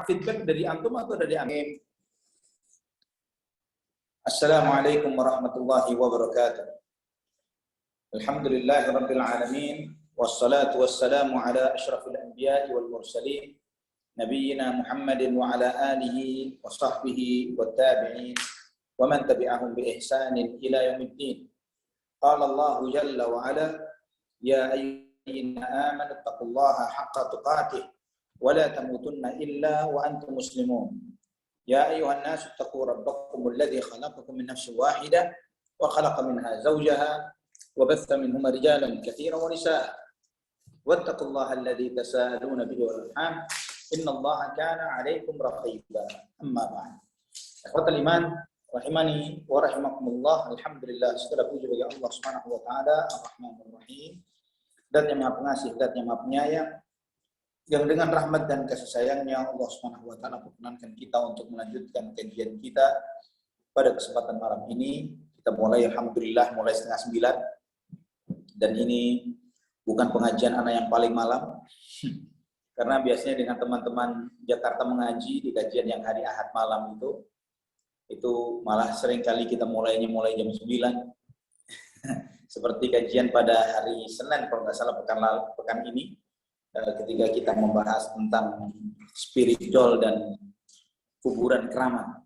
feedback dari antum atau dari antum? Assalamualaikum warahmatullahi wabarakatuh. Alhamdulillahi rabbil alamin. Wassalatu wassalamu ala asyrafil anbiya'i wal mursalin. Nabiyyina Muhammadin wa ala alihi wa sahbihi wa tabi'in. Wa man tabi'ahum bi ihsanin ila yaumiddin. Qala Allah jalla wa ala. Ya ayyuhalladzina amanu taqullaha haqqa tuqatih. ولا تموتن إلا وأنتم مسلمون يا أيها الناس اتقوا ربكم الذي خلقكم من نفس واحدة وخلق منها زوجها وبث منهما رجالا كثيرا ونساء واتقوا الله الذي تساءلون به والأرحام إن الله كان عليكم رقيبا أما بعد إخوة الإيمان rahimani wa rahimakumullah. Alhamdulillah, segala puji bagi Allah Subhanahu wa taala, Ar-Rahmanur Rahim, Zat yang Maha Pengasih, Zat yang Maha Penyayang, yang dengan rahmat dan kasih sayangnya Allah Subhanahu wa taala perkenankan kita untuk melanjutkan kajian kita pada kesempatan malam ini. Kita mulai alhamdulillah mulai 8:30, dan ini bukan pengajian anak yang paling malam karena biasanya dengan teman-teman Jakarta mengaji di kajian yang hari Ahad malam itu malah sering kali kita mulai jam 9 seperti kajian pada hari Senin kalau nggak salah pekan ini, ketika kita membahas tentang spiritual dan kuburan keramat.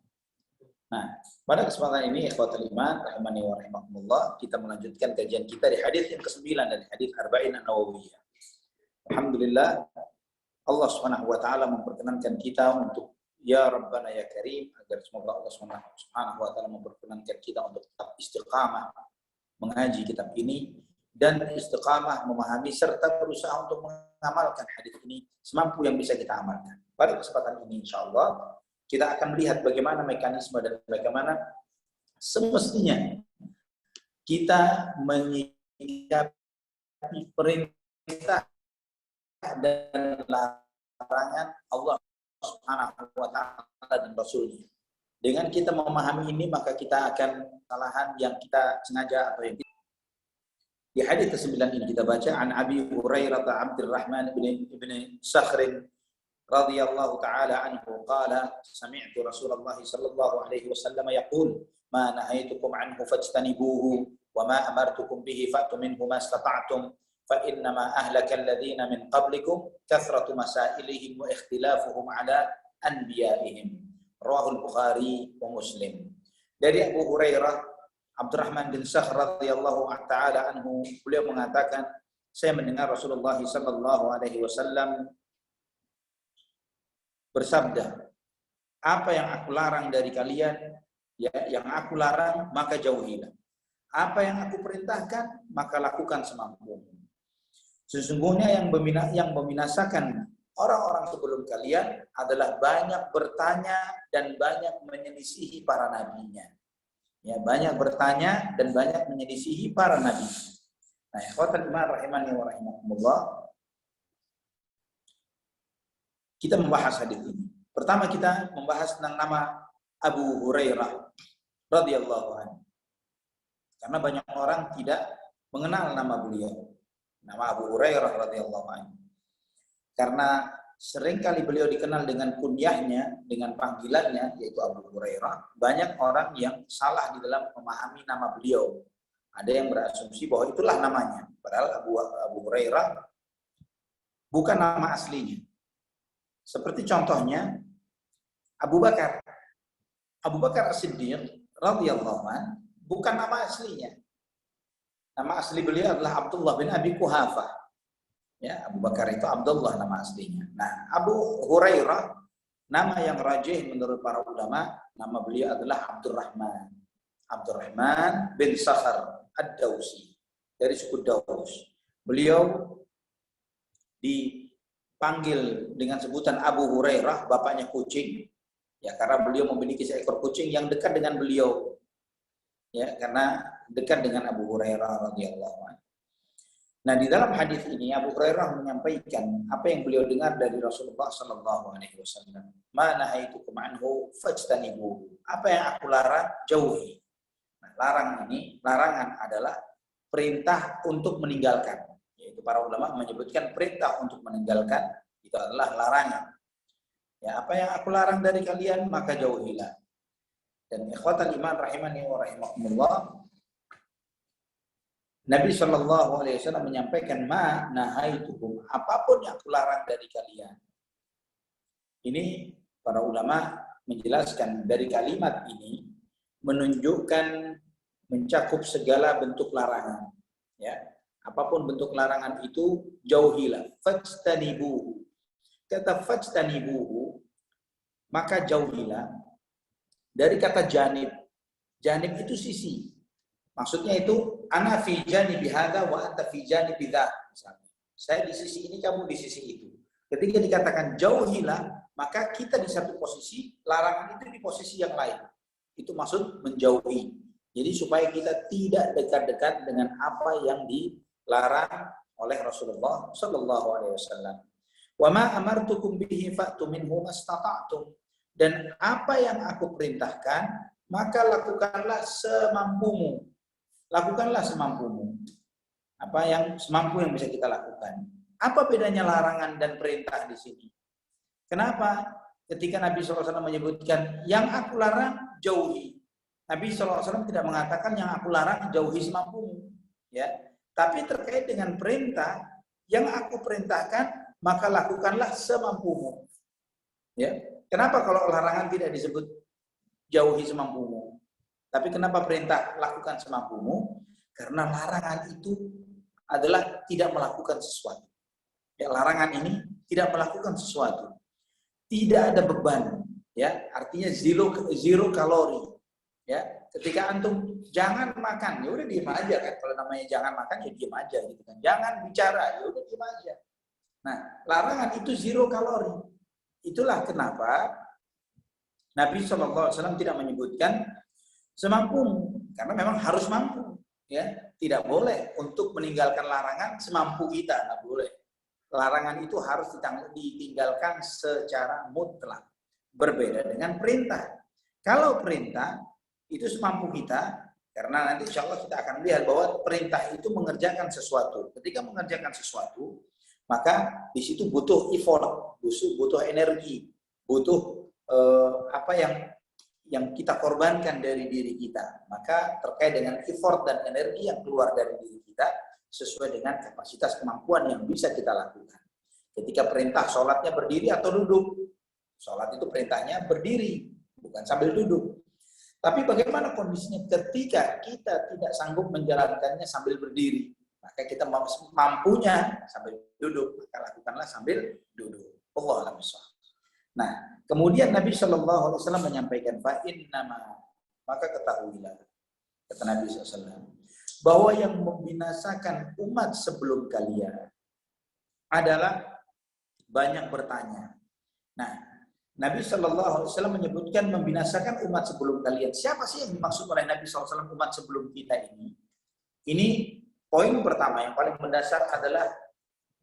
Nah, pada kesempatan ini ikhwatul iman rahimani wa rahimakumullah, kita melanjutkan kajian kita di hadis yang ke-9 dari hadis Arba'in An-Nawawiyah. Alhamdulillah, Allah Subhanahu wa taala memperkenankan kita untuk ya Rabbana ya Karim, agar semoga Allah Subhanahu wa taala memperkenankan kita untuk tetap istiqamah mengaji kitab ini dan istiqamah memahami serta berusaha untuk mengamalkan hadis ini semampu yang bisa kita amalkan. Pada kesempatan ini insyaallah kita akan melihat bagaimana mekanisme dan bagaimana semestinya kita menyikapi perintah dan larangan Allah Subhanahu wa taala dan Rasulnya. Dengan kita memahami ini, maka kita akan kesalahan yang kita sengaja atau yang di hadis ke-9 ini kita baca an Abi Hurairah Abdurrahman ibn Sakhr radhiyallahu taala anhu qala sami'tu Rasulullah sallallahu alaihi wasallam yaqul ma nahaitukum anhu fajtanibuhu wa ma amartukum bihi fa'tu minhu ma istata'tum fa innama ahlaka alladhina min qablikum kathratu masailihim wa ikhtilafuhum ala anbiya'ihim. Rawahul Bukhari wa Muslim. Dari Abu Hurairah Abdurrahman bin Sakhr radhiyallahu taala anhu, beliau mengatakan, saya mendengar Rasulullah sallallahu alaihi wasallam bersabda, apa yang aku larang dari kalian, ya, yang aku larang maka jauhilah. Apa yang aku perintahkan maka lakukan semampumu. Sesungguhnya yang membinasakan orang-orang sebelum kalian adalah banyak bertanya dan banyak menyelisihi para nabinya. Ya, banyak bertanya dan banyak menyelisihi para nabi. Nah, ikhwatul iman rahimani wa rahimakumullah, kita membahas hadis ini. Pertama kita membahas tentang nama Abu Hurairah radhiyallahu anhu. Karena banyak orang tidak mengenal nama beliau. Nama Abu Hurairah radhiyallahu anhu. Karena seringkali beliau dikenal dengan kunyahnya, dengan panggilannya, yaitu Abu Hurairah. Banyak orang yang salah di dalam memahami nama beliau. Ada yang berasumsi bahwa itulah namanya. Padahal Abu Hurairah bukan nama aslinya. Seperti contohnya Abu Bakar. Abu Bakar As-Siddiq radhiyallahu anhu bukan nama aslinya. Nama asli beliau adalah Abdullah bin Abi Quhafah. Ya, Abu Bakar itu Abdullah nama aslinya. Nah, Abu Hurairah, nama yang rajih menurut para ulama, nama beliau adalah Abdurrahman. Abdurrahman bin Sakhr Ad-Dawsi, dari suku Daus. Beliau dipanggil dengan sebutan Abu Hurairah, bapaknya kucing. Ya, karena beliau memiliki seekor kucing yang dekat dengan beliau. Ya, karena dekat dengan Abu Hurairah radhiyallahu anhu. Nah, di dalam hadis ini Abu Hurairah menyampaikan apa yang beliau dengar dari Rasulullah sallallahu alaihi wasallam. Ma nahaitukum anhu fajtanibuhu. Apa yang aku larang, jauhi. Nah, larangan adalah perintah untuk meninggalkan. Yaitu para ulama menyebutkan perintah untuk meninggalkan itu adalah larangan. Ya, apa yang aku larang dari kalian maka jauhilah. Dan ikhwatal iman rahimani wa rahimakumullah, Nabi Shallallahu Alaihi Wasallam menyampaikan ma nahaitukum, apapun yang aku larang dari kalian. Ini para ulama menjelaskan dari kalimat ini menunjukkan mencakup segala bentuk larangan. Ya, apapun bentuk larangan itu jauhilah. Fajtanibuhu. Kata fajtanibuhu, maka jauhilah. Dari kata janib. Janib itu sisi. Maksudnya itu ana fi janibi hadza wa anta fi janibi dzak. Saya di sisi ini, kamu di sisi itu. Ketika dikatakan jauhilah, maka kita di satu posisi, larangan itu di posisi yang lain. Itu maksud menjauhi. Jadi supaya kita tidak dekat-dekat dengan apa yang dilarang oleh Rasulullah Sallallahu Alaihi Wasallam. Wa ma amartukum bihi fa'tu minhu mastata'tum. Dan apa yang aku perintahkan, maka lakukanlah semampumu. Lakukanlah semampumu. Apa yang semampu yang bisa kita lakukan. Apa bedanya larangan dan perintah di sini? Kenapa? Ketika Nabi SAW menyebutkan yang aku larang jauhi, Nabi SAW tidak mengatakan yang aku larang jauhi semampumu, ya. Tapi terkait dengan perintah, yang aku perintahkan maka lakukanlah semampumu, ya. Kenapa kalau larangan tidak disebut jauhi semampumu, tapi kenapa perintah lakukan semampumu? Karena larangan itu adalah tidak melakukan sesuatu. Ya, larangan ini tidak melakukan sesuatu. Tidak ada beban, ya. Artinya zero kalori. Ya, ketika antum jangan makan, ya udah diem aja kan. Kalau namanya jangan makan ya diem aja gitu kan. Jangan bicara, ya udah diem aja. Nah, larangan itu zero kalori. Itulah kenapa Nabi SAW tidak menyebutkan semampumu, karena memang harus mampu, ya. Tidak boleh untuk meninggalkan larangan semampu kita, nggak boleh. Larangan itu harus ditinggalkan secara mutlak. Berbeda dengan perintah. Kalau perintah itu semampu kita, karena nanti insya Allah kita akan lihat bahwa perintah itu mengerjakan sesuatu. Ketika mengerjakan sesuatu, maka di situ butuh effort, butuh energi, butuh apa yang kita korbankan dari diri kita. Maka terkait dengan effort dan energi yang keluar dari diri kita, sesuai dengan kapasitas kemampuan yang bisa kita lakukan. Ketika perintah sholatnya berdiri atau duduk, sholat itu perintahnya berdiri, bukan sambil duduk. Tapi bagaimana kondisinya ketika kita tidak sanggup menjalankannya sambil berdiri? Maka kita mampunya sambil duduk, maka lakukanlah sambil duduk. Allahu a'lam bishawab. Nah, kemudian Nabi Shallallahu Alaihi Wasallam menyampaikan, fa'innama, maka ketahuilah, kata Nabi SAW, bahwa yang membinasakan umat sebelum kalian adalah banyak bertanya. Nah, Nabi Shallallahu Alaihi Wasallam menyebutkan membinasakan umat sebelum kalian. Siapa sih yang dimaksud oleh Nabi SAW umat sebelum kita ini? Ini poin pertama yang paling mendasar adalah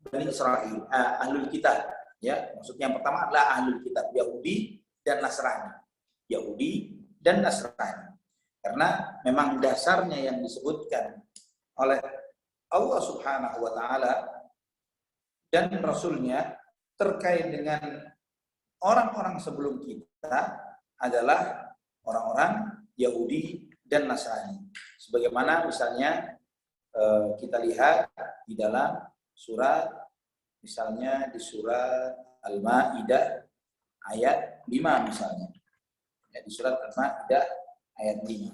Bani Israel, Ahlul Kitab. Ya, maksudnya yang pertama adalah Ahlul Kitab, Yahudi dan Nasrani. Yahudi dan Nasrani. Karena memang dasarnya yang disebutkan oleh Allah Subhanahu wa Ta'ala dan Rasulnya terkait dengan orang-orang sebelum kita adalah orang-orang Yahudi dan Nasrani. Sebagaimana misalnya kita lihat di dalam surat, misalnya di surat Al-Ma'idah ayat 5 misalnya. Ya, di surat Al-Ma'idah ayat 5.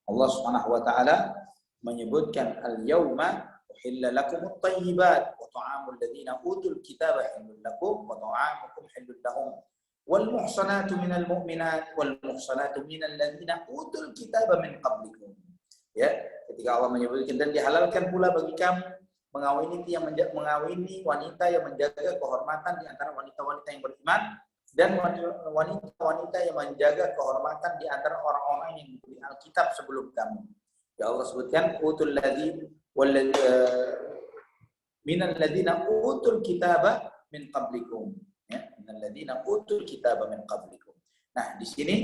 Allah Subhanahu wa Ta'ala menyebutkan al-yauma uhilla lakumut thayyibat wa ta'amul ladzina utul kitaba hillul lakum wa ta'amukum hillul lahum wal muhsanatu minal mu'minat wal muhsanatu minal ladzina utul kitaba min qablikum. Ya, ketika Allah menyebutkan dan dihalalkan pula bagi kamu mengawini wanita yang menjaga kehormatan di antara wanita-wanita yang beriman dan wanita-wanita yang menjaga kehormatan di antara orang-orang yang diberi Alkitab sebelum kamu. Ya Allah sebutkan utul ladzina minal ladzina utul kitaba min qablikum. Ya, minal ladzina utul kitaba min qablikum. Nah, di sini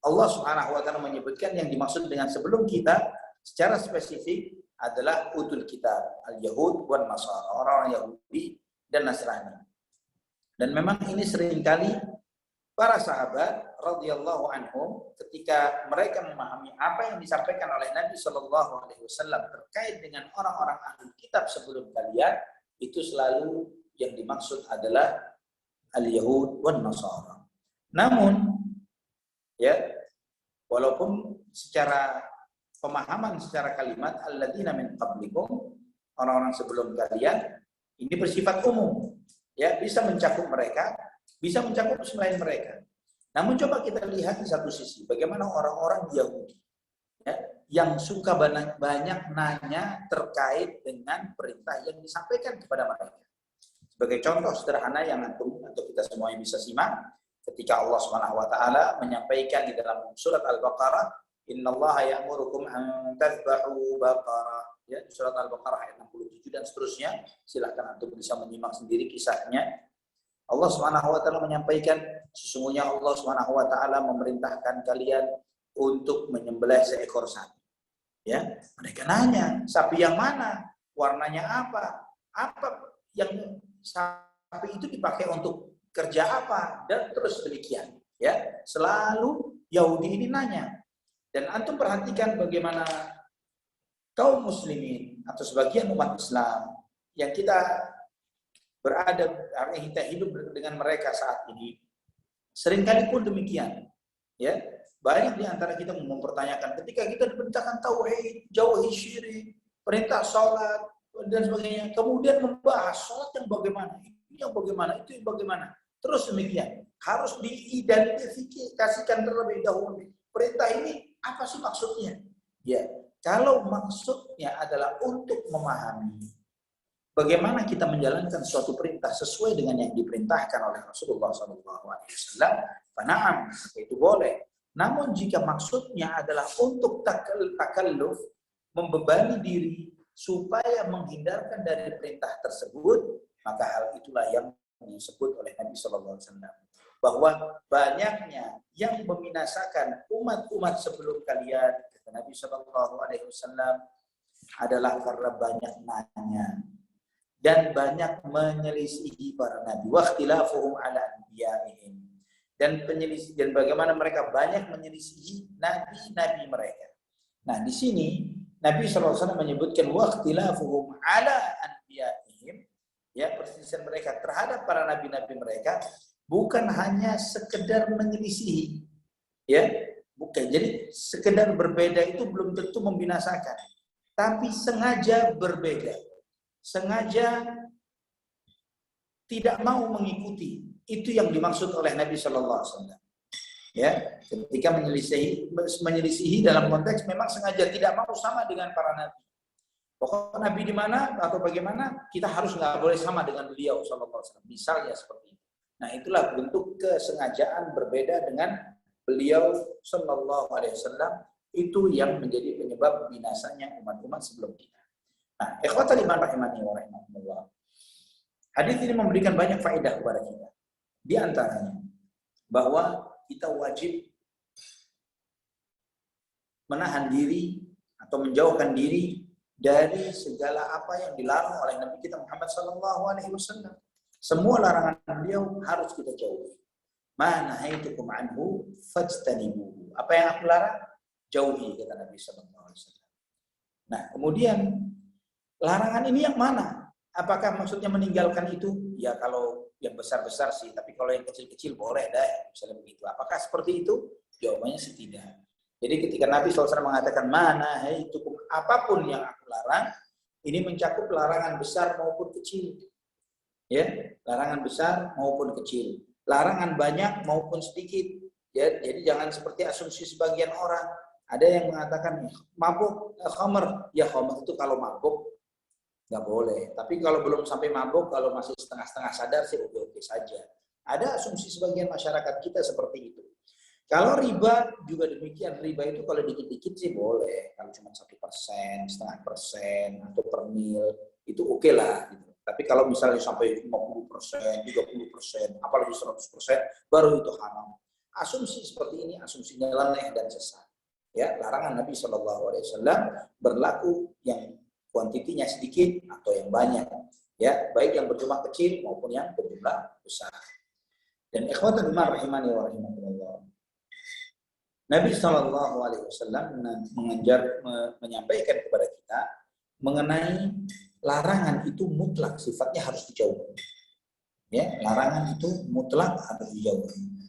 Allah Subhanahu wa Ta'ala menyebutkan yang dimaksud dengan sebelum kita secara spesifik adalah utul kitab, al-Yahud wan Nasara, orang-orang Yahudi dan Nasrani. Dan memang ini seringkali para sahabat radhiyallahu anhum ketika mereka memahami apa yang disampaikan oleh Nabi Shallallahu Alaihi Wasallam terkait dengan orang-orang ahli kitab sebelum kalian, itu selalu yang dimaksud adalah al-Yahud wan Nasara. Namun ya, walaupun secara pemahaman secara kalimat alladzina min qablikum, orang-orang sebelum kalian, ini bersifat umum, ya, bisa mencakup mereka, bisa mencakup selain mereka. Namun coba kita lihat di satu sisi bagaimana orang-orang Yahudi, ya, yang suka banyak nanya terkait dengan perintah yang disampaikan kepada mereka. Sebagai contoh sederhana yang antum atau kita semuanya bisa simak, ketika Allah Subhanahu wa taala menyampaikan di dalam surat Al-Baqarah, innallaha ya'murukum an tadhbahu baqarah, ya, surat Al-Baqarah ayat 67 dan seterusnya. Silakan antum bisa menyimak sendiri kisahnya. Allah Subhanahu wa taala menyampaikan, sesungguhnya Allah Subhanahu wa taala memerintahkan kalian untuk menyembelih seekor sapi. Ya, mereka nanya, sapi yang mana? Warnanya apa? Apa yang sapi itu dipakai untuk kerja apa? Dan terus demikian, ya. Selalu Yahudi ini nanya. Dan antum perhatikan bagaimana kaum muslimin atau sebagian umat Islam yang kita kita hidup dengan mereka saat ini, seringkali pun demikian, ya. Banyak di antara kita mempertanyakan ketika kita diperintahkan tauhid, jauhi syirik, perintah sholat dan sebagainya, kemudian membahas sholat yang bagaimana, ini yang bagaimana, itu yang bagaimana, terus demikian. Harus diidentifikasikan terlebih dahulu. Perintah ini apa sih maksudnya? Ya, kalau maksudnya adalah untuk memahami bagaimana kita menjalankan suatu perintah sesuai dengan yang diperintahkan oleh Rasulullah SAW, fana'am, itu boleh. Namun jika maksudnya adalah untuk takalluf, membebani diri supaya menghindarkan dari perintah tersebut, maka hal itulah yang disebut oleh Nabi SAW, bahwa banyaknya yang membinasakan umat-umat sebelum kalian, kata Nabi SAW, adalah karena banyak nanya dan banyak menyelisihi para nabi, wa ikhtilafuhum ala anbiya'ihim, dan penyelisih, dan bagaimana mereka banyak menyelisihi nabi-nabi mereka. Nah, di sini Nabi SAW menyebutkan wa ikhtilafuhum ala anbiya'ihim, ya, perselisihan mereka terhadap para nabi-nabi mereka bukan hanya sekedar menyelisihi, ya, bukan. Jadi sekedar berbeda itu belum tentu membinasakan, tapi sengaja berbeda, sengaja tidak mau mengikuti, itu yang dimaksud oleh Nabi Shallallahu Alaihi Wasallam. Ya, ketika menyelisihi dalam konteks memang sengaja tidak mau sama dengan para nabi. Pokok nabi di mana atau bagaimana kita harus nggak boleh sama dengan beliau Shallallahu Alaihi Wasallam. Misalnya seperti itu. Nah, itulah bentuk kesengajaan berbeda dengan beliau Shallallahu Alaihi Wasallam, itu yang menjadi penyebab binasanya umat-umat sebelum kita. Nah, ikhwatal iman rahimani wa rahimakumullah. Hadis ini memberikan banyak faedah kepada kita. Di antaranya bahwa kita wajib menahan diri atau menjauhkan diri dari segala apa yang dilarang oleh Nabi kita Muhammad sallallahu alaihi wasallam. Semua larangan beliau harus kita jauhi. Ma nahaitukum anhu fajtanibuhu. Apa yang aku larang, jauhi, kata Nabi sallallahu alaihi wasallam. Nah, kemudian larangan ini yang mana? Apakah maksudnya meninggalkan itu? Ya, kalau yang besar-besar sih, tapi kalau yang kecil-kecil boleh deh, misalnya begitu. Apakah seperti itu? Jawabannya sih tidak. Jadi ketika Nabi SAW mengatakan mana, itu apapun yang aku larang, ini mencakup larangan besar maupun kecil. Ya, larangan besar maupun kecil. Larangan banyak maupun sedikit. Ya, jadi jangan seperti asumsi sebagian orang. Ada yang mengatakan mabuk, khamr. Ya, khamr itu kalau mabuk nggak boleh. Tapi kalau belum sampai mabuk, kalau masih setengah-setengah sadar sih oke-oke saja. Ada asumsi sebagian masyarakat kita seperti itu. Kalau riba juga demikian. Riba itu kalau dikit-dikit sih boleh. Kalau cuma 1%, 0,5%, atau per mil, itu oke lah. Gitu. Tapi kalau misalnya sampai 50%, 30%, apalagi 100%, baru itu haram. Asumsi seperti ini, asumsinya nyeleneh dan sesat. Ya, larangan Nabi SAW berlaku yang kuantitinya sedikit atau yang banyak. Ya, baik yang berjumlah kecil maupun yang berjumlah besar. Dan ikhwatul iman rahimani wa rahimakumullah. Nabi Shallallahu Alaihi Wasallam menyampaikan kepada kita mengenai larangan itu mutlak, sifatnya harus dijauhi. Ya, larangan itu mutlak harus dijauhi.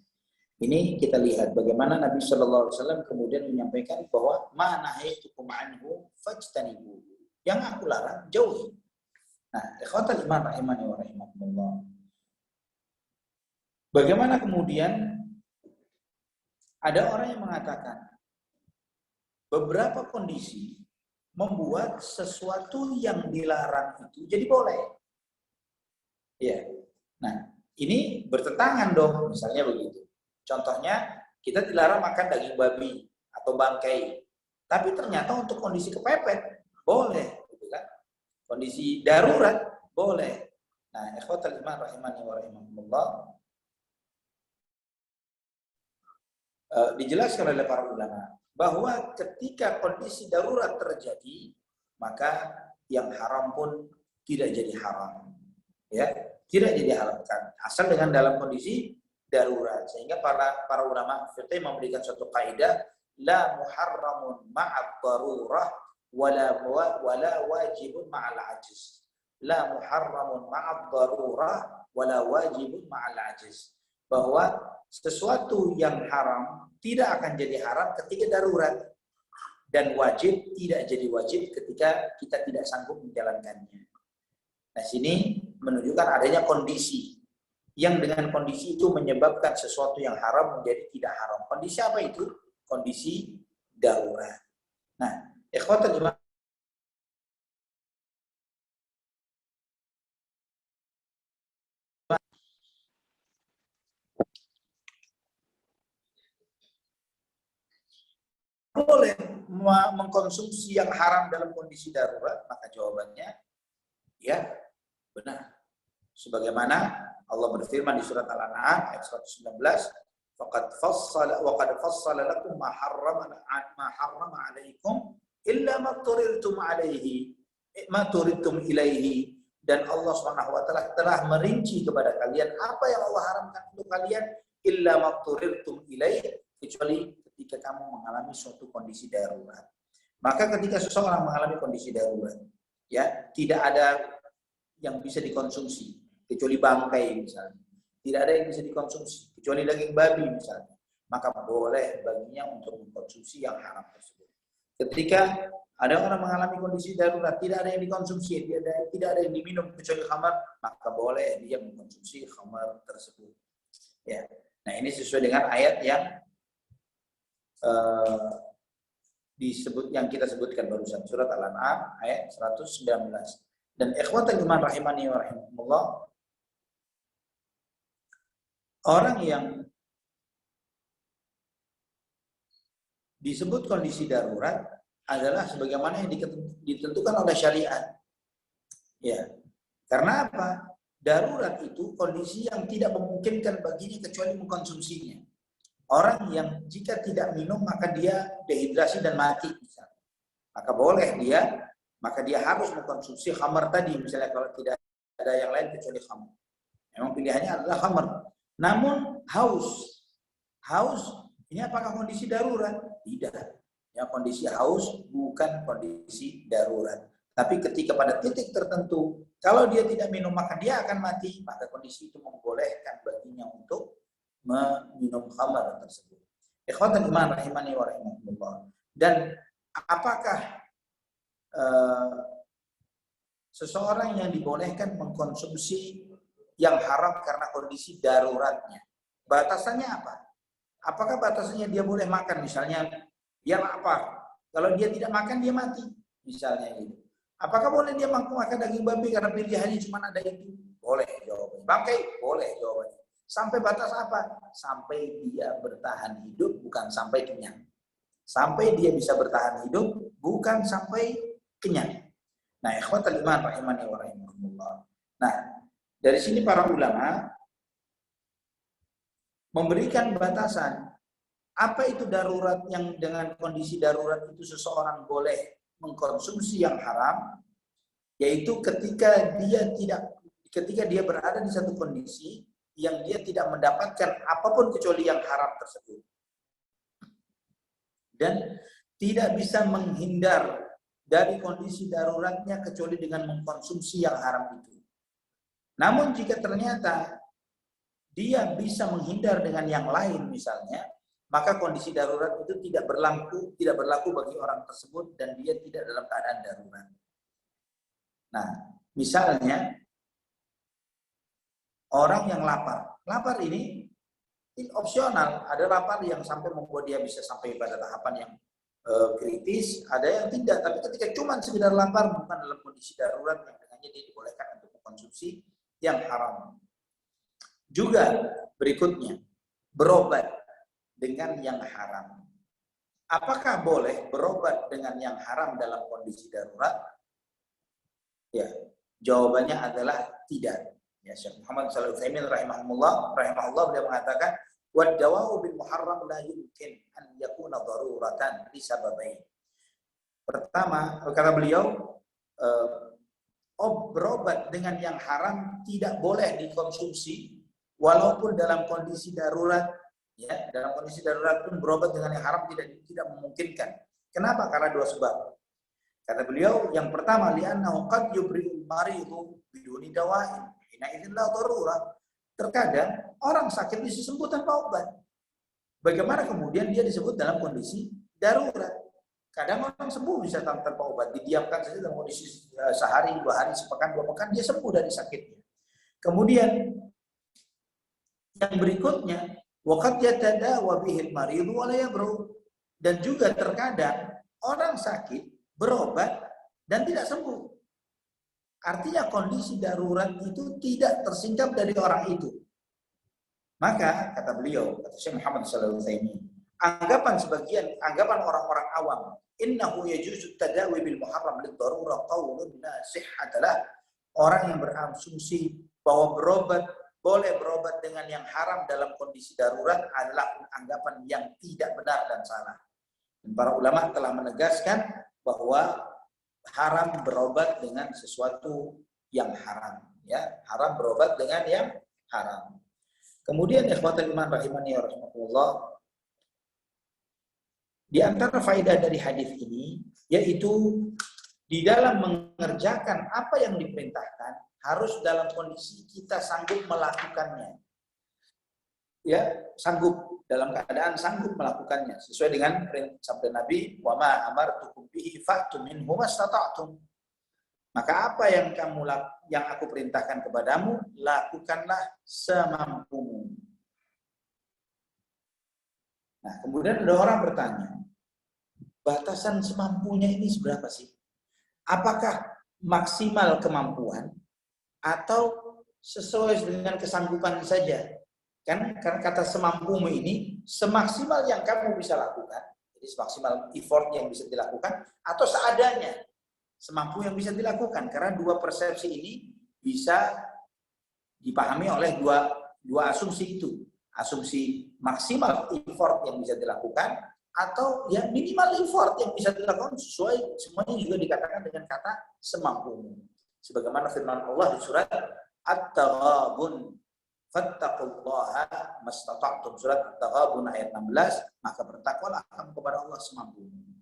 Ini kita lihat bagaimana Nabi Shallallahu Alaihi Wasallam kemudian menyampaikan bahwa ma'nahaitukum anhu fajtanibu. Yang aku larang jauhi. Nah, ikhwatul iman rahimani wa rahimakumullah. Bagaimana kemudian ada orang yang mengatakan beberapa kondisi membuat sesuatu yang dilarang itu jadi boleh. Ya. Nah, ini bertentangan dong, misalnya begitu. Contohnya, kita dilarang makan daging babi atau bangkai. Tapi ternyata untuk kondisi kepepet boleh, gitu kan? Kondisi darurat boleh. Nah, ikhwatul iman rahimani wa rahimakumullah. Dijelaskan oleh para ulama bahwa ketika kondisi darurat terjadi, maka yang haram pun tidak jadi haram, ya, tidak jadi haram asal dengan dalam kondisi darurat. Sehingga para ulama fikih memberikan suatu kaidah, la muharramun ma'ad darurah wala wajibun ma'al ajiz. La muharramun ma'ad darurah wala wajibun ma'al ajiz. Bahwa sesuatu yang haram tidak akan jadi haram ketika darurat, dan wajib tidak jadi wajib ketika kita tidak sanggup menjalankannya. Nah, sini menunjukkan adanya kondisi yang dengan kondisi itu menyebabkan sesuatu yang haram menjadi tidak haram. Kondisi apa itu? Kondisi darurat. Nah, ikhwatul iman boleh mengkonsumsi yang haram dalam kondisi darurat, maka jawabannya ya benar. Sebagaimana Allah berfirman di surat Al-An'am ayat 119, faqad fassala lakum ma harrama 'alaikum illa ma turidtum ilaihi. Dan Allah Subhanahu wa taala telah merinci kepada kalian apa yang Allah haramkan untuk kalian, illa ma turidtum ilaihi, kecuali ketika kamu mengalami suatu kondisi darurat. Maka ketika seseorang mengalami kondisi darurat, ya, tidak ada yang bisa dikonsumsi kecuali bangkai misalnya. Tidak ada yang bisa dikonsumsi kecuali daging babi misalnya. Maka boleh baginya untuk mengkonsumsi yang haram tersebut. Ketika ada orang mengalami kondisi darurat, tidak ada yang dikonsumsi, tidak ada yang diminum kecuali khamar, maka boleh dia mengkonsumsi khamar tersebut. Ya. Nah, ini sesuai dengan ayat yang disebut, yang kita sebutkan barusan, surat Al-An'am ayat 119. Dan ikhwatul iman rahimani wa rahimakumullah, orang yang disebut kondisi darurat adalah sebagaimana yang ditentukan oleh syariat. Ya. Karena apa? Darurat itu kondisi yang tidak memungkinkan baginya kecuali mengkonsumsinya. Orang yang jika tidak minum maka dia dehidrasi dan mati misalnya. Maka dia harus mengkonsumsi khamar tadi misalnya, kalau tidak ada yang lain kecuali khamar. Memang pilihannya adalah khamar. Namun haus ini apakah kondisi darurat? Tidak. Ya, kondisi haus bukan kondisi darurat. Tapi ketika pada titik tertentu, kalau dia tidak minum maka dia akan mati, maka kondisi itu membolehkan baginya untuk meminum khamar tersebut. Ikhwatul iman rahimani wa rahimakumullah. Dan apakah seseorang yang dibolehkan mengkonsumsi yang haram karena kondisi daruratnya? Batasannya apa? Apakah batasannya dia boleh makan misalnya dia lapar, kalau dia tidak makan dia mati misalnya gitu. Apakah boleh dia makan daging babi karena pilihannya cuma ada itu? Boleh jawabannya. Bangkai? Boleh jawabannya. Sampai batas apa? Sampai dia bertahan hidup, bukan sampai kenyang. Sampai dia bisa bertahan hidup, bukan sampai kenyang. Nah, ikhwatul iman rahimani wa rahimakumullah. Nah, dari sini para ulama memberikan batasan. Apa itu darurat, yang dengan kondisi darurat itu seseorang boleh mengkonsumsi yang haram? Yaitu ketika dia berada di satu kondisi yang dia tidak mendapatkan apapun kecuali yang haram tersebut. Dan tidak bisa menghindar dari kondisi daruratnya kecuali dengan mengkonsumsi yang haram itu. Namun jika ternyata dia bisa menghindar dengan yang lain misalnya, maka kondisi darurat itu tidak berlaku bagi orang tersebut dan dia tidak dalam keadaan darurat. Nah, misalnya orang yang lapar ini opsional. Ada lapar yang sampai membuat dia bisa sampai pada tahapan yang kritis, ada yang tidak. Tapi ketika cuma sekedar lapar, bukan dalam kondisi darurat yang dengannya dia dibolehkan untuk mengkonsumsi yang haram. Juga berikutnya, berobat dengan yang haram. Apakah boleh berobat dengan yang haram dalam kondisi darurat? Ya, jawabannya adalah tidak. Ya, Syekh Muhammad Shalih Al-Utsaimin rahimahullah beliau mengatakan, "Wad-dawa'u bil muharram la yumkin an yakuna daruratan li sababain." Pertama, kata beliau, berobat dengan yang haram tidak boleh dikonsumsi walaupun dalam kondisi darurat. Ya, dalam kondisi darurat pun berobat dengan yang haram tidak memungkinkan. Kenapa? Karena dua sebab. Kata beliau, yang pertama, li'annahu qad yubri'ul maridu biduni dawa'in. Hina idzin la darurah. Terkadang orang sakit bisa sembuh tanpa obat. Bagaimana kemudian dia disebut dalam kondisi darurat? Kadang orang sembuh bisa tanpa obat, didiamkan saja dalam kondisi sehari, 2 hari, sepekan, 2 pekan, dia sembuh dari sakitnya. Kemudian yang berikutnya, waqad yatadawa bihil maridu wa la yabru. Dan juga terkadang orang sakit berobat dan tidak sembuh. Artinya kondisi darurat itu tidak tersingkap dari orang itu. Maka kata beliau, kata Syekh Muhammad Shalih Al-Utsaimin, anggapan orang-orang awam, innahu yajuzu tadawi bil muharram lid darurah qaulun la sihhatalah. Orang yang berasumsi bahwa boleh berobat dengan yang haram dalam kondisi darurat adalah anggapan yang tidak benar dan salah. Dan para ulama telah menegaskan bahwa haram berobat dengan sesuatu yang haram, ya, haram berobat dengan yang haram. Kemudian ikhwatul iman rahimani wa rahimakumullah, di antara faedah dari hadis ini yaitu di dalam mengerjakan apa yang diperintahkan harus dalam kondisi kita sanggup melakukannya. Ya, sanggup, dalam keadaan sanggup melakukannya sesuai dengan sabda Nabi, wa ma amartukum bihi fa'tu minhu mastata'tum. Maka apa yang aku perintahkan kepadamu, lakukanlah semampumu. Nah, kemudian ada orang bertanya, batasan semampunya ini seberapa sih? Apakah maksimal kemampuan atau sesuai dengan kesanggupan saja? Kan kata semampumu ini semaksimal yang kamu bisa lakukan, jadi semaksimal effort yang bisa dilakukan, atau seadanya semampu yang bisa dilakukan. Karena dua persepsi ini bisa dipahami oleh dua asumsi itu. Asumsi maksimal effort yang bisa dilakukan atau yang minimal effort yang bisa dilakukan sesuai, semuanya juga dikatakan dengan kata semampumu. Sebagaimana firman Allah di surat At-Taghabun, fattaqullaha mastata'tum, surat At-Taghabun ayat 16, maka bertakwalah kamu kepada Allah semampumu.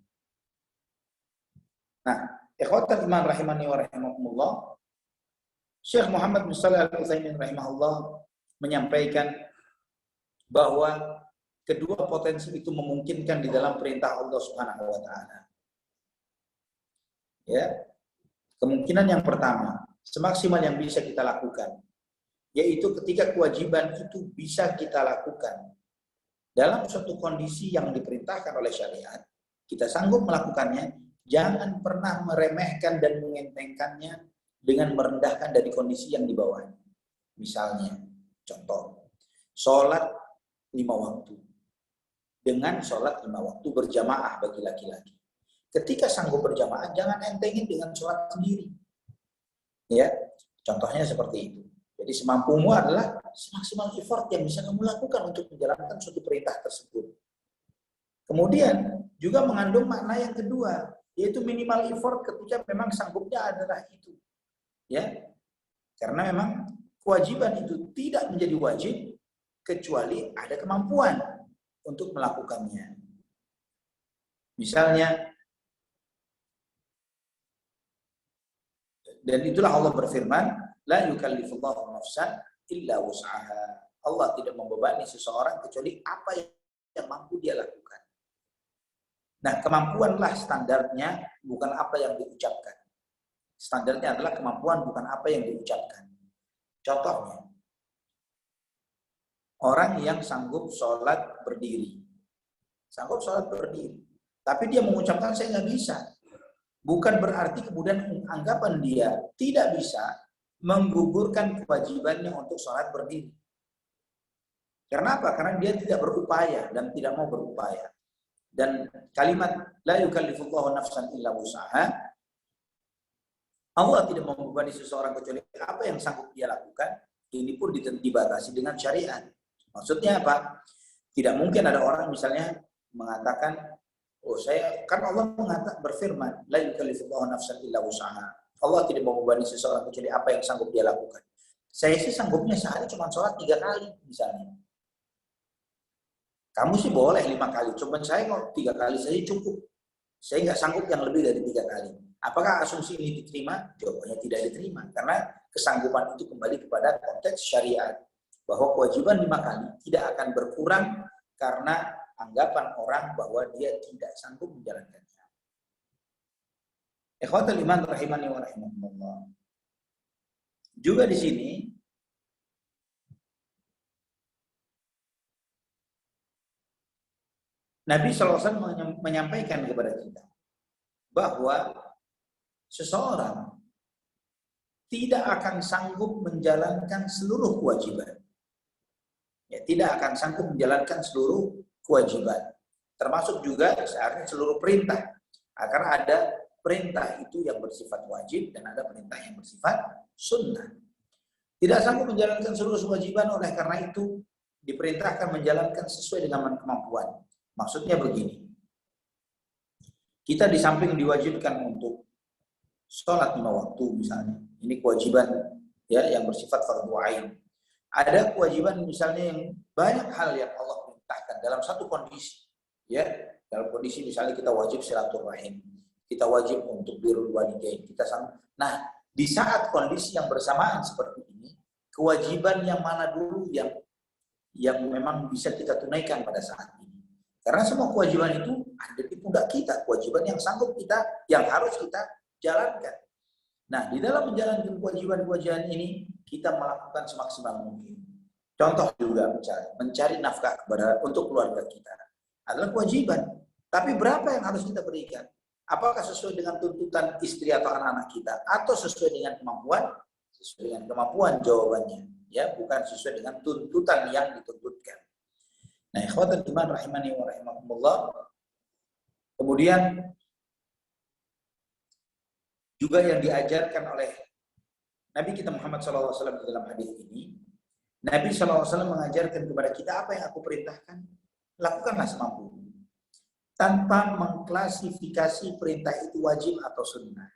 Nah, ikhwatul iman rahimani wa rahimakumullah, Syekh Muhammad bin Shalih Al-Utsaimin rahimahullah menyampaikan bahwa kedua potensi itu memungkinkan di dalam perintah Allah Subhanahu wa taala. Ya. Kemungkinan yang pertama, semaksimal yang bisa kita lakukan, yaitu ketika kewajiban itu bisa kita lakukan dalam suatu kondisi yang diperintahkan oleh syariat, kita sanggup melakukannya, jangan pernah meremehkan dan mengentengkannya dengan merendahkan dari kondisi yang di bawahnya. Misalnya, contoh, sholat 5 waktu. Dengan sholat 5 waktu berjamaah bagi laki-laki. Ketika sanggup berjamaah, jangan entengin dengan sholat sendiri. Ya, contohnya seperti itu. Jadi semampumu adalah semaksimal effort yang bisa kamu lakukan untuk menjalankan suatu perintah tersebut. Kemudian juga mengandung makna yang kedua, yaitu minimal effort ketika memang sanggupnya adalah itu. Ya. Karena memang kewajiban itu tidak menjadi wajib kecuali ada kemampuan untuk melakukannya. Misalnya, dan itulah Allah berfirman, la yukallifullahu nafsan illa wus'aha. Allah tidak membebani seseorang kecuali apa yang mampu dia lakukan. Nah, kemampuanlah standarnya, bukan apa yang diucapkan. Standarnya adalah kemampuan, bukan apa yang diucapkan. Contohnya, orang yang sanggup sholat berdiri. Sanggup sholat berdiri. Tapi dia mengucapkan, saya nggak bisa. Bukan berarti kemudian anggapan dia tidak bisa menggugurkan kewajibannya untuk sholat berdiri. Karena apa? Karena dia tidak berupaya dan tidak mau berupaya. Dan kalimat la yukallifullahu nafsan illa wus'aha, Allah tidak membebani seseorang kecuali apa yang sanggup dia lakukan. Ini pun dibatasi dengan syariat. Maksudnya apa? Tidak mungkin ada orang misalnya mengatakan, oh saya, kan Allah berfirman, la yukallifullahu nafsan illa wus'aha. Allah tidak membebani seseorang kecuali apa yang sanggup dia lakukan. Saya sih sanggupnya sehari cuma sholat 3 kali misalnya. Kamu sih boleh 5 kali, cuma saya kalau 3 kali saja cukup. Saya nggak sanggup yang lebih dari 3 kali. Apakah asumsi ini diterima? Jawabannya tidak diterima. Karena kesanggupan itu kembali kepada konteks syariat. Bahwa kewajiban 5 kali tidak akan berkurang karena anggapan orang bahwa dia tidak sanggup menjalankannya. Ikhwatul iman rahimani wa rahimakumullah. Juga di sini Nabi SAW menyampaikan kepada kita bahwa seseorang tidak akan sanggup menjalankan seluruh kewajiban. Ya, tidak akan sanggup menjalankan seluruh kewajiban. Termasuk juga seharusnya seluruh perintah. Karena ada perintah itu yang bersifat wajib dan ada perintah yang bersifat sunnah. Tidak sanggup menjalankan seluruh kewajiban, oleh karena itu diperintahkan menjalankan sesuai dengan kemampuan. Maksudnya begini, kita di samping diwajibkan untuk sholat 5 waktu misalnya, ini kewajiban ya yang bersifat fardhu ain. Ada kewajiban misalnya yang banyak hal yang Allah perintahkan dalam satu kondisi, ya dalam kondisi misalnya kita wajib silaturahim, kita wajib untuk birrul walidain, kita sama. Nah, di saat kondisi yang bersamaan seperti ini, kewajiban yang mana dulu yang memang bisa kita tunaikan pada saat ini? Karena semua kewajiban itu ada di pundak kita, kewajiban yang sanggup kita, yang harus kita jalankan. Nah, di dalam menjalankan kewajiban-kewajiban ini, kita melakukan semaksimal mungkin. Contoh juga mencari nafkah untuk keluarga kita adalah kewajiban. Tapi berapa yang harus kita berikan? Apakah sesuai dengan tuntutan istri atau anak-anak kita, atau sesuai dengan kemampuan? Sesuai dengan kemampuan jawabannya, ya, bukan sesuai dengan tuntutan yang dituntutkan. Nah, ikhwatul iman rahimani wa rahimakumullah. Kemudian juga yang diajarkan oleh Nabi kita Muhammad SAW di dalam hadis ini, Nabi SAW mengajarkan kepada kita, apa yang aku perintahkan, lakukanlah semampu. Tanpa mengklasifikasi perintah itu wajib atau sunnah.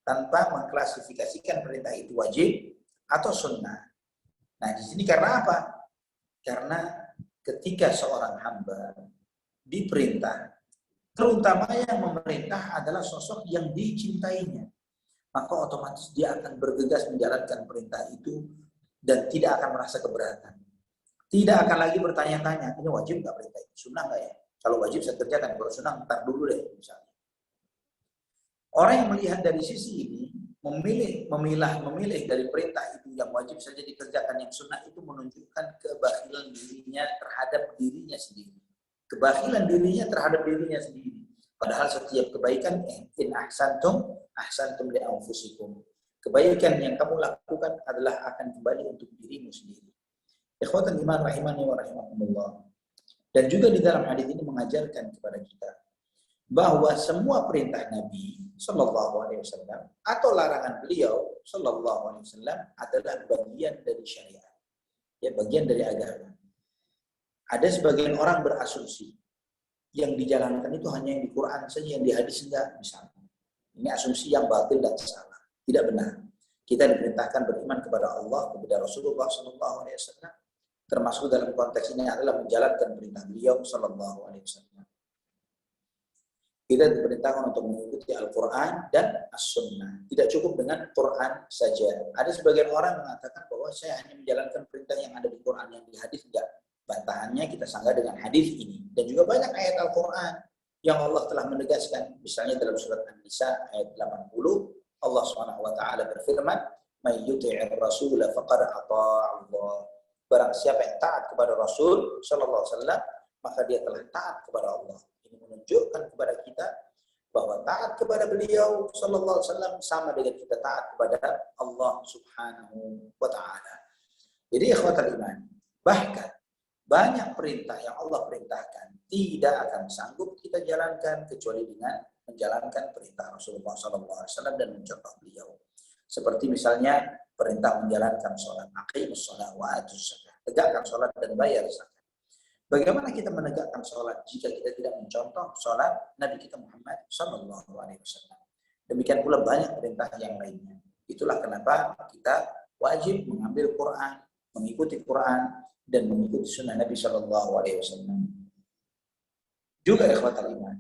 Tanpa mengklasifikasikan perintah itu wajib atau sunnah. Nah, di sini karena apa? Karena ketika seorang hamba diperintah, terutama yang memerintah adalah sosok yang dicintainya, maka otomatis dia akan bergegas menjalankan perintah itu dan tidak akan merasa keberatan. Tidak akan lagi bertanya-tanya, ini wajib nggak perintah itu, sunnah nggak ya? Kalau wajib saya kerjakan, kalau sunnah ntar dulu deh misalnya. Orang yang melihat dari sisi ini, memilih dari perintah itu yang wajib saja dikerjakan, yang sunnah itu menunjukkan kebakhilan dirinya terhadap dirinya sendiri. Kebakhilan dirinya terhadap dirinya sendiri. Padahal setiap kebaikan, in ahsantum li anfusikum. Kebaikan yang kamu lakukan adalah akan kembali untuk dirimu sendiri. Ikhwatan iman rahimani wa rahimakumullah. Dan juga di dalam hadis ini mengajarkan kepada kita bahwa semua perintah Nabi Sallallahu Alaihi Wasallam atau larangan beliau Sallallahu Alaihi Wasallam adalah bagian dari syariat, ya, bagian dari agama. Ada sebagian orang berasumsi yang dijalankan itu hanya yang di Quran saja, yang di hadis enggak, misalnya. Ini asumsi yang batil dan salah, tidak benar. Kita diperintahkan beriman kepada Allah, kepada Rasulullah SAW, termasuk dalam konteks ini adalah menjalankan perintah beliau SAW. Kita diperintahkan untuk mengikuti Al-Quran dan As-Sunnah. Tidak cukup dengan Quran saja. Ada sebagian orang mengatakan bahwa saya hanya menjalankan perintah yang ada di Quran, yang di hadis enggak. Bantahannya kita sanggah dengan hadis ini. Dan juga banyak ayat Al-Quran yang Allah telah menegaskan. Misalnya dalam surat An-Nisa ayat 80, Allah SWT berfirman, "May yuti'ir rasul faqad ata'a Allah." Barang siapa yang taat kepada Rasul sallallahu alaihi wasallam, maka dia telah taat kepada Allah. Ini menunjukkan kepada kita bahwa taat kepada beliau sallallahu alaihi wasallam sama dengan kita taat kepada Allah Subhanahu wa taala. Jadi ikhwatal iman, bahkan banyak perintah yang Allah perintahkan tidak akan sanggup kita jalankan kecuali dengan menjalankan perintah Rasulullah SAW dan mencontoh beliau. Seperti misalnya perintah menjalankan sholat, aqimus sholat wa atuz zakat, tegakkan sholat dan bayar zakat. Bagaimana kita menegakkan sholat jika kita tidak mencontoh sholat Nabi kita Muhammad SAW? Demikian pula banyak perintah yang lainnya. Itulah kenapa kita wajib mengambil Quran, mengikuti Quran, dan mengikuti sunnah Nabi SAW. Juga ikhwatal iman,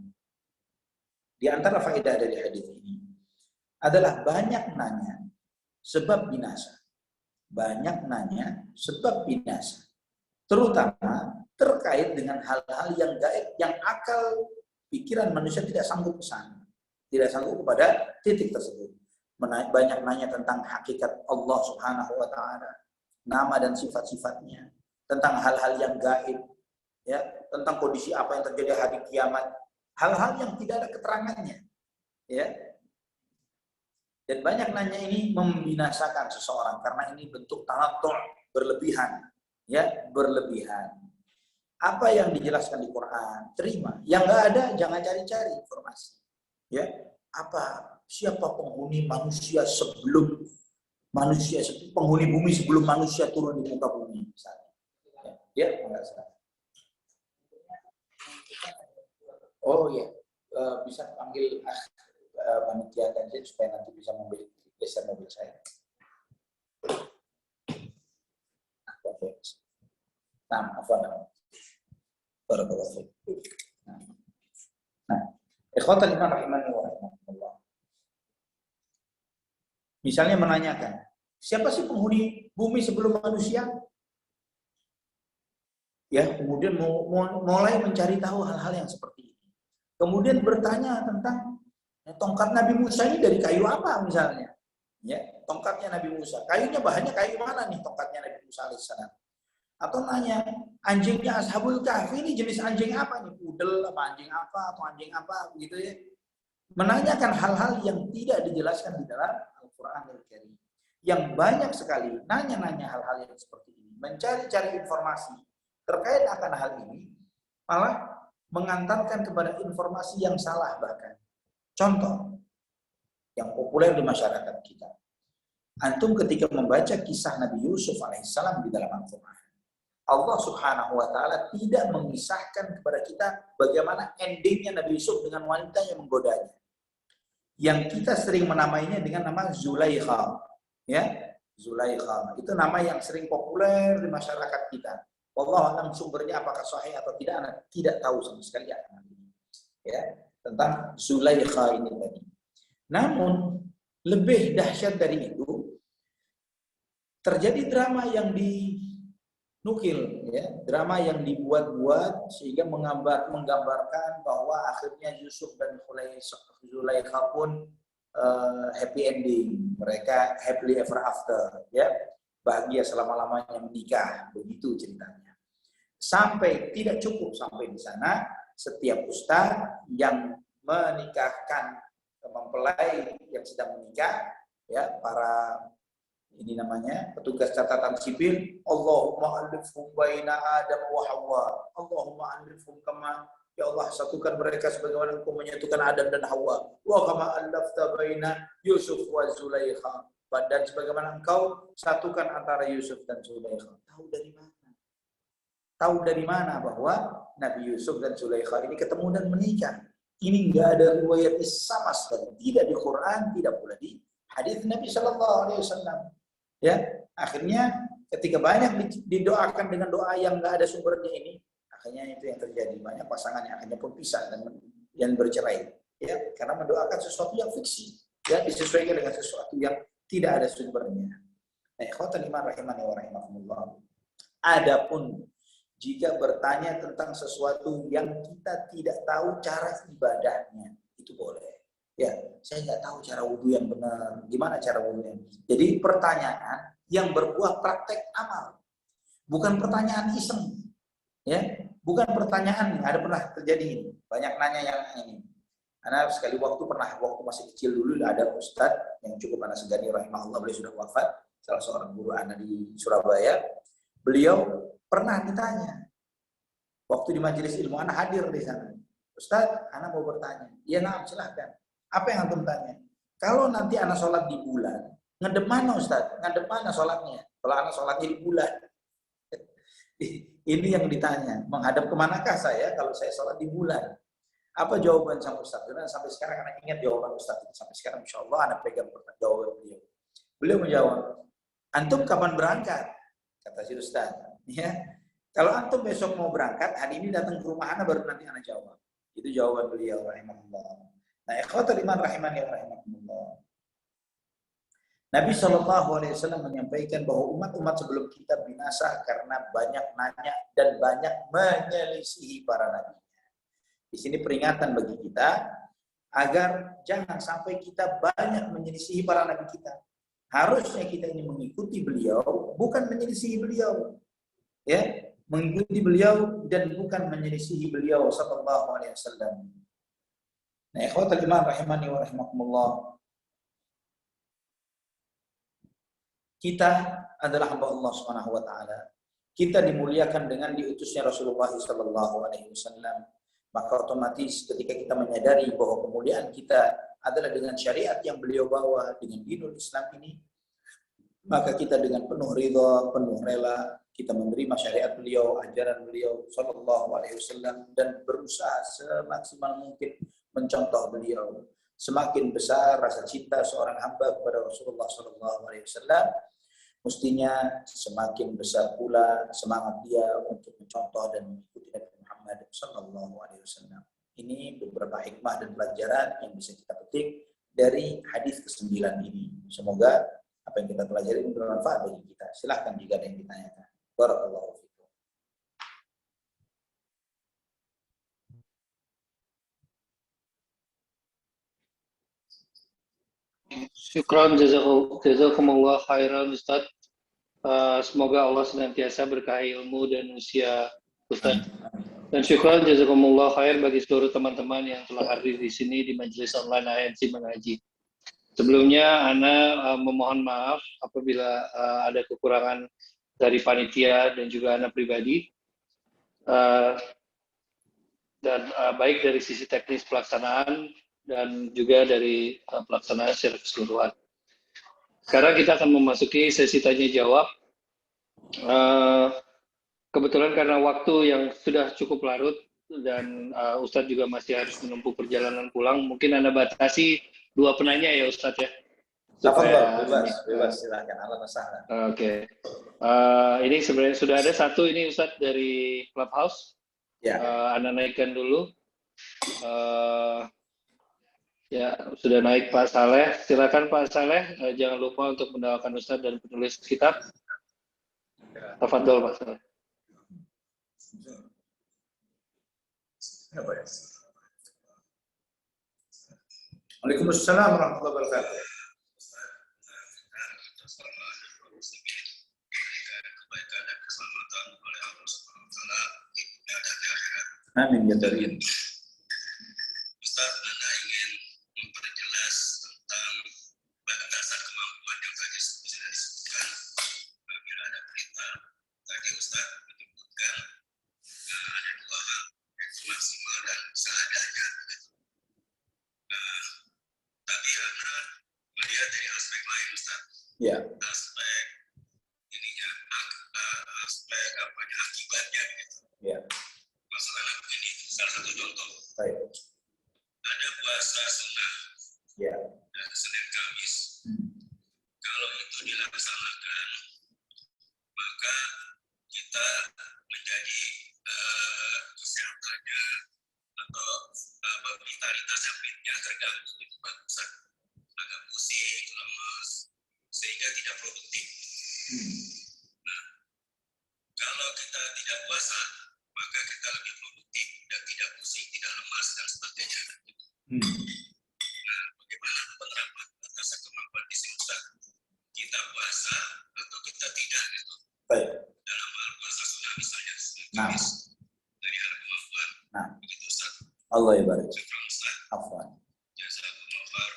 di antara faedah dari hadis ini adalah banyak nanya sebab binasa. Banyak nanya sebab binasa. Terutama terkait dengan hal-hal yang gaib, yang akal pikiran manusia tidak sanggup ke sana. Tidak sanggup kepada titik tersebut. Banyak nanya tentang hakikat Allah Subhanahu wa taala, nama dan sifat-sifatnya, tentang hal-hal yang gaib, ya, tentang kondisi apa yang terjadi hari kiamat, hal-hal yang tidak ada keterangannya, ya. Dan banyak nanya ini membinasakan seseorang karena ini bentuk tanattu', berlebihan, ya, berlebihan. Apa yang dijelaskan di Quran, terima. Yang enggak ada, jangan cari-cari informasi. Ya, siapa penghuni manusia sebelum manusia, penghuni bumi sebelum manusia turun di muka bumi, misalnya. Ya, enggak salah. Oh ya, bisa panggil panitia atensi supaya nanti bisa geser mobil saya. Nah, barakallahu. Nah, ikhwatal iman rahimani wa rahimakumullah. Misalnya menanyakan, siapa sih penghuni bumi sebelum manusia? Ya, kemudian mulai mencari tahu hal-hal yang seperti ini. Kemudian bertanya tentang tongkat Nabi Musa ini dari kayu apa misalnya? Ya, tongkatnya Nabi Musa. Kayunya bahannya kayu mana nih tongkatnya Nabi Musa alaihissalam? Atau nanya, anjingnya Ashabul Kahfi ini jenis anjing apa nih? Pudel apa anjing apa atau anjing apa begitu ya? Menanyakan hal-hal yang tidak dijelaskan di dalam Al-Qur'an Al-Karim. Yang banyak sekali nanya-nanya hal-hal yang seperti ini, mencari-cari informasi terkait akan hal ini, malah mengantarkan kepada informasi yang salah bahkan. Contoh yang populer di masyarakat kita. Antum ketika membaca kisah Nabi Yusuf alaihissalam di dalam Al-Quran, Allah Subhanahu wa taala tidak mengisahkan kepada kita bagaimana endingnya Nabi Yusuf dengan wanita yang menggodanya. Yang kita sering menamainya dengan nama Zulaikha. Ya, Zulaikha. Itu nama yang sering populer di masyarakat kita. Wallahu a'lam sumbernya apakah sahih atau tidak, Anda tidak tahu sama sekali ya, tentang Zulaikha ini tadi. Namun lebih dahsyat dari itu, terjadi drama yang dinukil, ya, drama yang dibuat-buat sehingga menggambarkan bahwa akhirnya Yusuf dan Zulaikha pun happy ending, mereka happily ever after, ya, bahagia selama-lamanya menikah, begitu ceritanya. Sampai tidak cukup sampai di sana, setiap ustaz yang menikahkan mempelai yang sedang menikah, ya, para ini namanya petugas catatan sipil, Allahumma alifhum baina Adam wa Hawa, Allahumma alifhum kama, ya Allah satukan mereka sebagaimana Engkau menyatukan Adam dan Hawa, wa kama alafta baina Yusuf wa Zulaikha, dan sebagaimana Engkau satukan antara Yusuf dan Zulaikha. Tahu dari mana? Tahu dari mana bahwa Nabi Yusuf dan Zulaikha ini ketemu dan menikah. Ini nggak ada riwayat sama sekali, tidak di Quran, tidak pula di hadis Nabi Shallallahu Alaihi Wasallam. Ya, akhirnya ketika banyak didoakan dengan doa yang nggak ada sumbernya ini, akhirnya itu yang terjadi, banyak pasangan yang akhirnya pun pisah dan bercerai. Ya, karena mendoakan sesuatu yang fiksi, ya disesuaikan dengan sesuatu yang tidak ada sumbernya. Nah, ikhwatal iman rahimani wa rahimakumullah. Adapun jika bertanya tentang sesuatu yang kita tidak tahu cara ibadahnya, itu boleh. Ya, saya nggak tahu cara wudhu yang benar, gimana cara wudhunya. Jadi pertanyaan yang berbuah praktek amal, bukan pertanyaan iseng. Ya, bukan pertanyaan. Ada pernah terjadi ini, banyak nanya yang ini. Karena sekali waktu masih kecil dulu ada ustadz yang cukup anak segani rahimahullah, beliau sudah wafat, salah seorang guru anak di Surabaya. Beliau pernah ditanya waktu di majelis ilmu, anak hadir di sana. Ustadz, anak mau bertanya. Iya, nah, silahkan. Apa yang antum tanya? Kalau nanti anak sholat di bulan, ngadep mana Ustadz? Ngadep mana sholatnya? Kalau anak sholatnya di bulan. Ini yang ditanya. Menghadap kemanakah saya kalau saya sholat di bulan? Apa jawaban sama Ustadz? Karena sampai sekarang anak ingat jawaban Ustadz. Sampai sekarang insya Allah anak pegang jawaban beliau. Beliau menjawab, antum kapan berangkat? Kata si Ustadz. Ya, kalau antum besok mau berangkat, hari ini datang ke rumah anak baru nanti anak jawab. Itu jawaban beliau rahimahullah. Nah, ikhwatul iman rahimani wa rahimakumullah. Nabi SAW menyampaikan bahwa umat-umat sebelum kita binasa karena banyak nanya dan banyak menyelisihi para nabi. Di sini peringatan bagi kita agar jangan sampai kita banyak menyelisihi para nabi kita. Harusnya kita ini mengikuti beliau, bukan menyelisihi beliau. Ya, mengikuti beliau dan bukan menyelisihi beliau sallallahu alaihi wasallam. Nah, ikhwatul iman rahimani wa rahimakumullah. Kita adalah hamba Allah Subhanahu wa taala. Kita dimuliakan dengan diutusnya Rasulullah sallallahu alaihi wasallam. Maka otomatis ketika kita menyadari bahwa kemuliaan kita adalah dengan syariat yang beliau bawa, dengan dinul Islam ini, maka kita dengan penuh ridha, penuh rela kita menerima syariat beliau, ajaran beliau sallallahu alaihi wasallam dan berusaha semaksimal mungkin mencontoh beliau. Semakin besar rasa cinta seorang hamba kepada Rasulullah sallallahu alaihi wasallam, mestinya semakin besar pula semangat dia untuk mencontoh dan mengikuti Nabi Muhammad sallallahu alaihi wasallam. Ini beberapa hikmah dan pelajaran yang bisa kita petik dari hadis ke-9 ini. Semoga apa yang kita pelajari bermanfaat bagi kita. Silahkan jika ada yang ditanyakan. Barakallahu fikum. Syukran jazakumullah khairan Ustaz. Semoga Allah senantiasa berkahi ilmu dan usia Ustaz. Dan syukran jazakumullah khair bagi seluruh teman-teman yang telah hadir di sini di majelis online ANC Mengaji. Sebelumnya Ana memohon maaf apabila ada kekurangan dari panitia dan juga Ana pribadi. Dan baik dari sisi teknis pelaksanaan dan juga dari pelaksanaan secara keseluruhan. Sekarang kita akan memasuki sesi tanya jawab. Kebetulan karena waktu yang sudah cukup larut dan Ustadz juga masih harus menempuh perjalanan pulang, mungkin Anda batasi 2 penanya ya Ustadz ya. Bebas silakan. Oke. Ini sebenarnya sudah ada satu ini Ustadz dari Clubhouse. Ya. Anda naikkan dulu. Ya, sudah naik Pak Saleh. Silakan Pak Saleh. Jangan lupa untuk mendoakan Ustadz dan penulis kitab. Tafadhol Pak Saleh. Waalaikumsalam warahmatullahi wabarakatuh. Amin ya Tuhan. Ustaz, Anda ingin memperjelas tentang batasan kemampuan yang tadi sudah disebutkan. Bila ada perintah, tadi Ustaz menyebutkan ada 2 hal, yaitu maksimal dan seadanya. Tapi Anda melihat dari aspek lain Ustaz. Ya. Aspek ininya, aspek akibatnya gitu. Ya. Masalah puasa, maka kita lebih produktif dan tidak pusing, tidak lemas dan sebagainya. Nah, bagaimana penerapan batasan kemampuan di sini, Ustaz? Kita puasa atau kita tidak gitu? Baik. Dalam hal puasa sunnah misalnya, Nah. dari hal kemampuan. Nah. Begitu, Ustaz. Allah ibarik. Syukran, Ustaz. Afwan. Jazakumullah khair.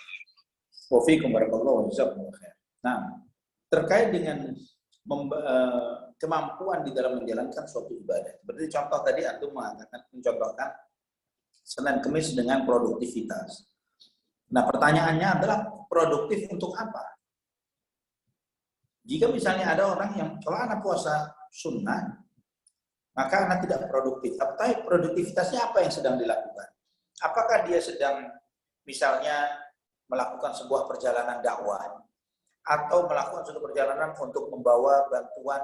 Wa fiikum barakallahu wa jazakumullah khair. Nah, terkait dengan kemampuan di dalam menjalankan suatu ibadah. Seperti contoh tadi antum mencontohkan Senin Kemis dengan produktivitas. Nah, pertanyaannya adalah produktif untuk apa? Jika misalnya ada orang yang kalau anak puasa sunnah, maka anak tidak produktif. Tapi produktivitasnya apa yang sedang dilakukan? Apakah dia sedang misalnya melakukan sebuah perjalanan dakwah atau melakukan suatu perjalanan untuk membawa bantuan?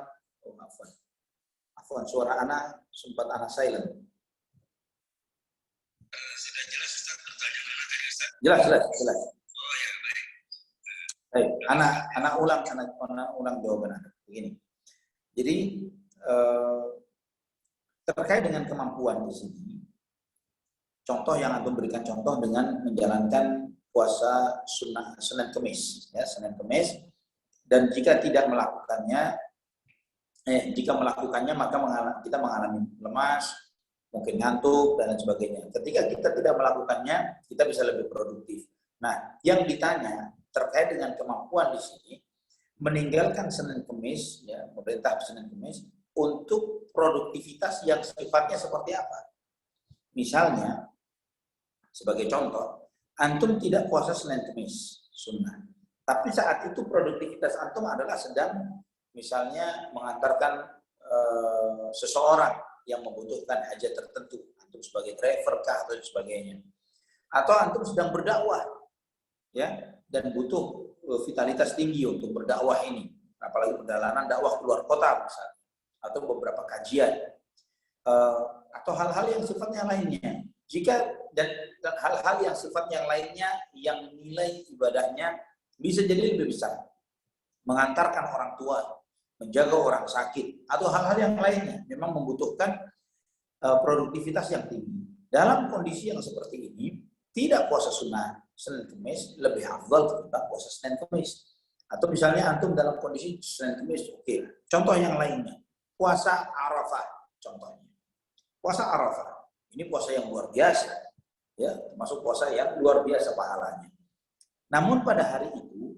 Afwan, suara anak sempat anak silent. Sudah jelas, Ustaz, pertanyaan anak tadi, Ustaz? Jelas. Oh ya, baik. Baik, anak ulang jawaban Anda. Begini. Jadi terkait dengan kemampuan di sini, contoh yang Antum berikan contoh dengan menjalankan puasa sunnah Senin Kemis, ya Senin Kemis, dan jika tidak melakukannya, jika melakukannya maka kita mengalami lemas, mungkin ngantuk dan lain sebagainya. Ketika kita tidak melakukannya, kita bisa lebih produktif. Nah, yang ditanya terkait dengan kemampuan di sini, meninggalkan Senin Kemis, ya pemerintah Senin Kemis untuk produktivitas yang sifatnya seperti apa? Misalnya, sebagai contoh, antum tidak puasa Senin Kemis sunnah, tapi saat itu produktivitas antum adalah sedang misalnya mengantarkan seseorang yang membutuhkan hajat tertentu, antum sebagai driver kah atau sebagainya, atau antum sedang berdakwah, ya, dan butuh vitalitas tinggi untuk berdakwah ini, apalagi perjalanan dakwah keluar kota misalnya, atau beberapa kajian, atau hal-hal yang sifatnya lainnya. Jika dan hal-hal yang sifatnya lainnya yang nilai ibadahnya bisa jadi lebih besar, mengantarkan orang tua, menjaga orang sakit, atau hal-hal yang lainnya memang membutuhkan produktivitas yang tinggi. Dalam kondisi yang seperti ini, tidak puasa sunnah Senin Kemis lebih afdal ketimbang puasa Senin Kemis. Atau misalnya antum dalam kondisi Senin Kemis, oke. Contoh yang lainnya, puasa Arafah contohnya. Puasa Arafah, ini puasa yang luar biasa, ya, termasuk puasa yang luar biasa pahalanya. Namun pada hari itu,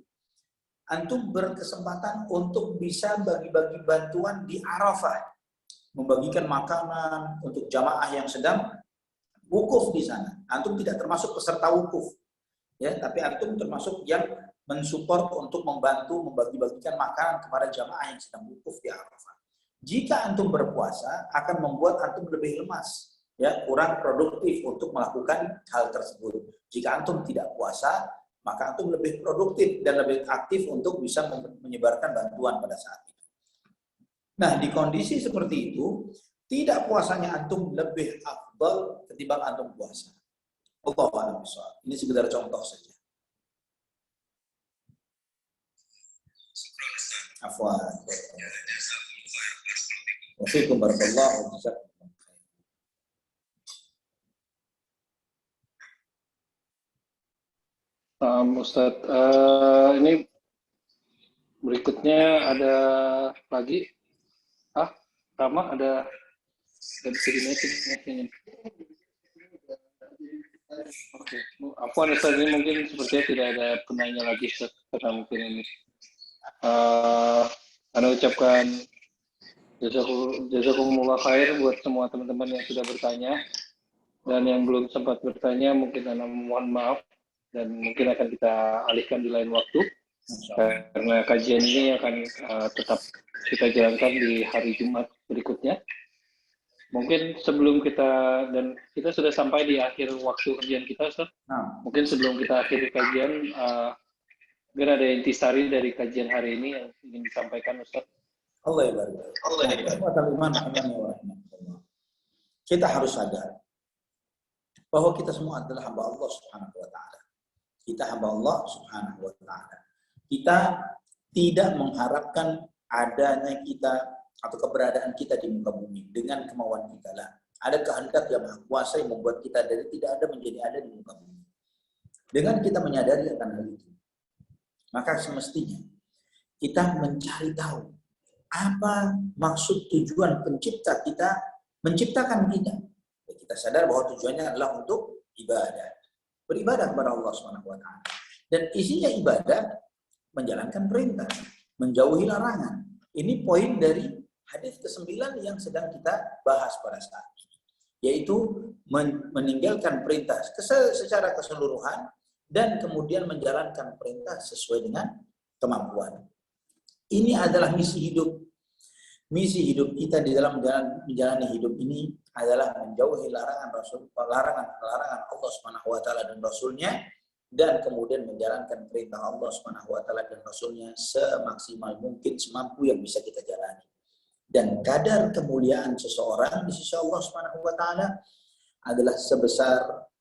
antum berkesempatan untuk bisa bagi-bagi bantuan di Arafah, membagikan makanan untuk jamaah yang sedang wukuf di sana. Antum tidak termasuk peserta wukuf, ya, tapi antum termasuk yang mensupport untuk membantu membagi-bagikan makanan kepada jamaah yang sedang wukuf di Arafah. Jika antum berpuasa akan membuat antum lebih lemas, ya, kurang produktif untuk melakukan hal tersebut. Jika antum tidak puasa, maka antum lebih produktif dan lebih aktif untuk bisa menyebarkan bantuan pada saat itu. Nah, di kondisi seperti itu, tidak puasanya antum lebih afdal ketimbang antum puasa. Allahu a'lam bishawab. Ini sekedar contoh saja. Afwan. Wafikum barakallahu wajazakum. Ustaz, ini berikutnya ada lagi. Rama ada bisa dinaikin. Oke, apa Ustaz, ini mungkin sepertinya tidak ada penanya lagi Ustaz, karena mungkin ini. Anda ucapkan jazakumullah khair buat semua teman-teman yang sudah bertanya, dan yang belum sempat bertanya mungkin Anda mohon maaf, dan mungkin akan kita alihkan di lain waktu, karena kajian ini akan tetap kita jalankan di hari Jumat berikutnya. Mungkin sebelum kita sudah sampai di akhir waktu kajian kita, Ustaz. Mungkin sebelum kita akhiri kajian, mungkin ada intisari dari kajian hari ini yang ingin disampaikan, Ustaz. Allah ibarik. Kita harus sadar bahwa kita semua adalah hamba Allah Subhanahu wa taala. Kita hamba Allah Subhanahu wa taala. Kita tidak mengharapkan adanya kita atau keberadaan kita di muka bumi dengan kemauan kita lah. Ada kehendak yang maha kuasa yang membuat kita dari tidak ada menjadi ada di muka bumi. Dengan kita menyadari akan hal itu, maka semestinya kita mencari tahu apa maksud tujuan pencipta kita menciptakan kita. Kita sadar bahwa tujuannya adalah untuk ibadah, beribadah kepada Allah SWT. Dan isinya ibadah menjalankan perintah, menjauhi larangan. Ini poin dari hadis ke-9 yang sedang kita bahas pada saat ini, yaitu meninggalkan perintah secara keseluruhan dan kemudian menjalankan perintah sesuai dengan kemampuan. Ini adalah misi hidup. Misi hidup kita di dalam menjalani hidup ini adalah menjauhi larangan Allah Subhanahu wa taala dan Rasulnya, dan kemudian menjalankan perintah Allah Subhanahu wa taala dan Rasulnya semaksimal mungkin, semampu yang bisa kita jalani. Dan kadar kemuliaan seseorang di sisi Allah Subhanahu wa taala adalah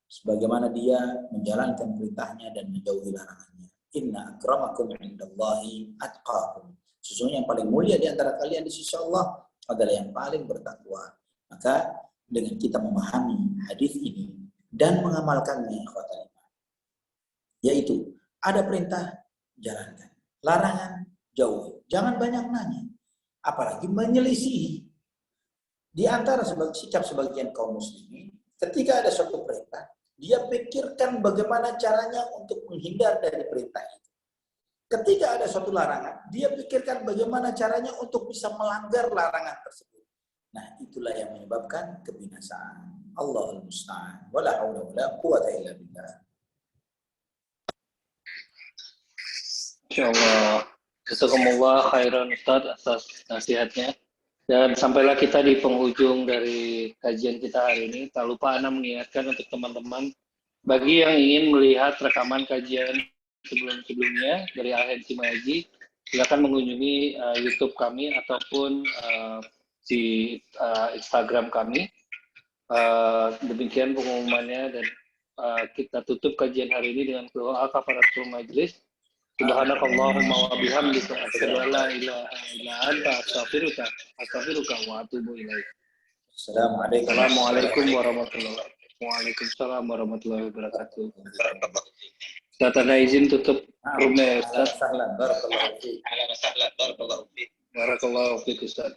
sebagaimana dia menjalankan perintahnya dan menjauhi larangannya. Inna akramakum indallahi atqakum. Sesungguhnya yang paling mulia di antara kalian di sisi Allah adalah yang paling bertakwa. Maka dengan kita memahami hadis ini dan mengamalkannya, yaitu ada perintah, jalankan. Larangan, jauhi. Jangan banyak nanya. Apalagi menyelisihi. Di antara sikap sebagian kaum muslimin, ketika ada suatu perintah, dia pikirkan bagaimana caranya untuk menghindar dari perintah itu. Ketika ada suatu larangan, dia pikirkan bagaimana caranya untuk bisa melanggar larangan tersebut. Nah, itulah yang menyebabkan kebinasaan. Allahul musta'an. Wala haula wala quwwata illa billah. Insyaallah. Jazakumullah khairan Ustaz atas nasihatnya. Dan sampailah kita di penghujung dari kajian kita hari ini. Tak lupa Ana mengingatkan untuk teman-teman, bagi yang ingin melihat rekaman kajian sebelum-sebelumnya dari Al-Hadi Mengaji, silakan mengunjungi YouTube kami ataupun di Instagram kami. Demikian pengumumannya, dan kita tutup kajian hari ini dengan doa kafaratul majlis. Subhanakallahumma wa bihamdika asyhadu an la ilaha illa anta astaghfiruka wa atubu ilaik. Assalamualaikum warahmatullahi wabarakatuh. Waalaikumsalam warahmatullahi wabarakatuh. Ustaz, ada izin tutup roomnya, Ustaz. Barakallahu fiik. Barakallahu fiik, Ustaz.